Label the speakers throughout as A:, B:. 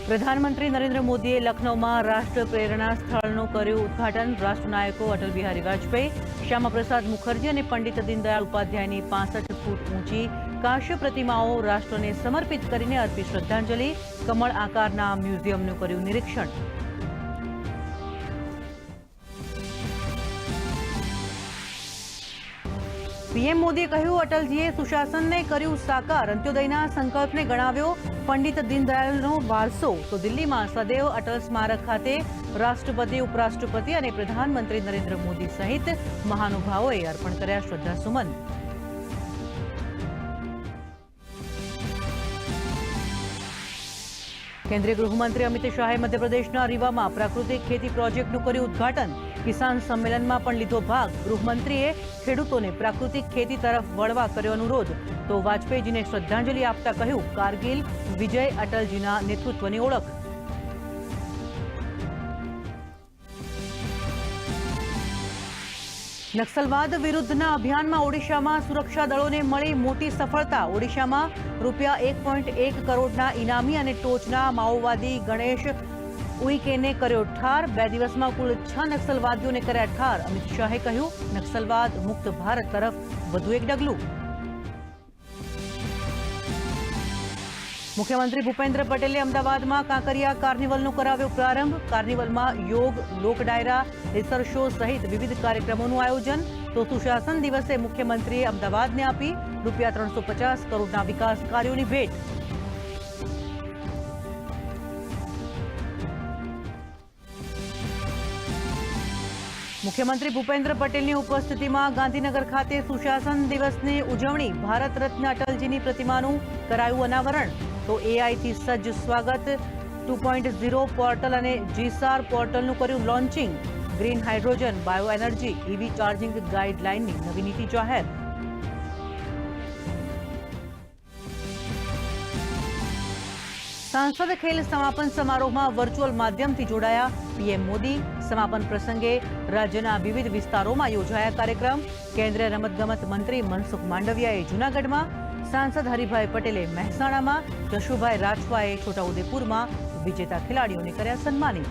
A: પ્રધાનમંત્રી નરેન્દ્ર મોદીએ લખનૌમાં રાષ્ટ્ર પ્રેરણા સ્થળનું કર્યું ઉદ્ઘાટન। રાષ્ટ્રનાયકો અટલ બિહારી વાજપેયી, શ્યામાપ્રસાદ મુખર્જી અને પંડિત દીનદયાળ ઉપાધ્યાયની 65 ફૂટ ઊંચી કાંસ્ય પ્રતિમાઓ રાષ્ટ્રને સમર્પિત કરીને અર્પી શ્રદ્ધાંજલિ। કમળ આકારના મ્યુઝિયમનું કર્યું નિરીક્ષણ। પીએમ મોદીએ કહ્યું, અટલજીએ સુશાસનને કર્યું સાકાર, અંત્યોદયના સંકલ્પને ગણાવ્યો પંડિત દીનદયાળનો વારસો। તો દિલ્હીમાં સદૈવ અટલ સ્મારક ખાતે રાષ્ટ્રપતિ, ઉપરાષ્ટ્રપતિ અને પ્રધાનમંત્રી નરેન્દ્ર મોદી સહિત મહાનુભાવોએ અર્પણ કર્યા શ્રદ્ધાસુમન। કેન્દ્રીય ગૃહમંત્રી અમિત શાહે મધ્યપ્રદેશના રીવામાં પ્રાકૃતિક ખેતી પ્રોજેક્ટનું કર્યું ઉદ્ઘાટન। કિસાન સંમેલનમાં પણ લીધો ભાગ। ગૃહમંત્રીએ ખેડૂતોને પ્રાકૃતિક ખેતી તરફ વળવા કર્યો અનુરોધ। તો વાજપેયીજીને શ્રદ્ધાંજલિ આપતા કહ્યું, કારગિલ વિજય અટલજીના નેતૃત્વની ઓળખ। નક્સલવાદ વિરુદ્ધના અભિયાનમાં ઓડિશામાં સુરક્ષા દળોને મળી મોટી સફળતા। ઓડિશામાં ₹1.1 કરોડના ઇનામી અને ટોચના માઓવાદી ગણેશ ઉઈકેને કર્યો ઠાર। 2 દિવસમાં કુલ 6 નક્સલવાદીઓને કર્યા ઠાર। અમિત શાહે કહ્યું, નક્સલવાદ મુક્ત ભારત તરફ વધુ એક ડગલું। મુખ્યમંત્રી ભૂપેન્દ્ર પટેલે અમદાવાદમાં કાંકરિયા કાર્નિવલનો કરાવ્યો પ્રારંભ। કાર્નિવલમાં યોગ, લોક ડાયરા, લેસર શો સહિત વિવિધ કાર્યક્રમોનું આયોજન। તો સુશાસન દિવસે મુખ્યમંત્રીએ અમદાવાદને આપી ₹350 કરોડના વિકાસ કાર્યોની ભેટ। મુખ્યમંત્રી ભૂપેન્દ્ર પટેલની ઉપસ્થિતિમાં ગાંધીનગર ખાતે સુશાસન દિવસની ઉજવણી। ભારત રત્ન અટલજીની પ્રતિમાનું કરાયું અનાવરણ। તો એઆઈથી સજ્જ સ્વાગત। 2.0 પોર્ટલ અને જીસાર પોર્ટલનું કર્યું launching. Green hydrogen, bio energy, EV charging ગાઈડલાઇનની નવી નીતિ જાહેર। સાંસદ ખેલ સમાપન સમારોહમાં વર્ચ્યુઅલ માધ્યમથી જોડાયા પીએમ મોદી। સમાપન પ્રસંગે રાજ્યના વિવિધ વિસ્તારોમાં યોજાયા કાર્યક્રમ। કેન્દ્રીય રમતગમત મંત્રી મનસુખ માંડવિયાએ જૂનાગઢમાં, સાંસદ હરિભાઈ પટેલે મહેસાણામાં, જશુભાઈ રાજવાએ છોટાઉદેપુરમાં વિજેતા ખેલાડીઓને કર્યા સન્માનિત।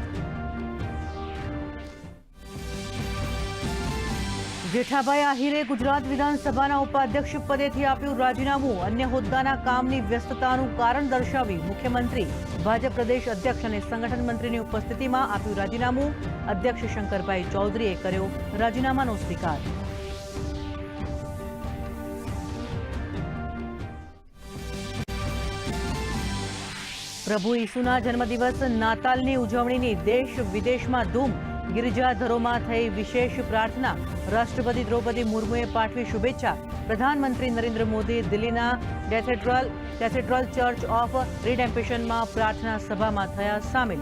A: જેઠાભાઈ આહિરે ગુજરાત વિધાનસભાના ઉપાધ્યક્ષ પદેથી આપ્યું રાજીનામું। અન્ય હોદ્દાના કામની વ્યસ્તતાનું કારણ દર્શાવી મુખ્યમંત્રી, ભાજપ પ્રદેશ અધ્યક્ષ અને સંગઠન મંત્રીની ઉપસ્થિતિમાં આપ્યું રાજીનામું। અધ્યક્ષ શંકરભાઈ ચૌધરીએ કર્યો રાજીનામાનો સ્વીકાર। પ્રભુ ઈસુના જન્મદિવસ નાતાલની ઉજવણીની દેશ વિદેશમાં ધૂમ। ગિરજાધરોમાં થઈ વિશેષ પ્રાર્થના। રાષ્ટ્રપતિ દ્રૌપદી મુર્મુએ પાઠવી શુભેચ્છા। પ્રધાનમંત્રી નરેન્દ્ર મોદી દિલ્હીના કેથેડ્રલ ચર્ચ ઓફ રિડેમ્પશનમાં પ્રાર્થના સભામાં થયા સામેલ।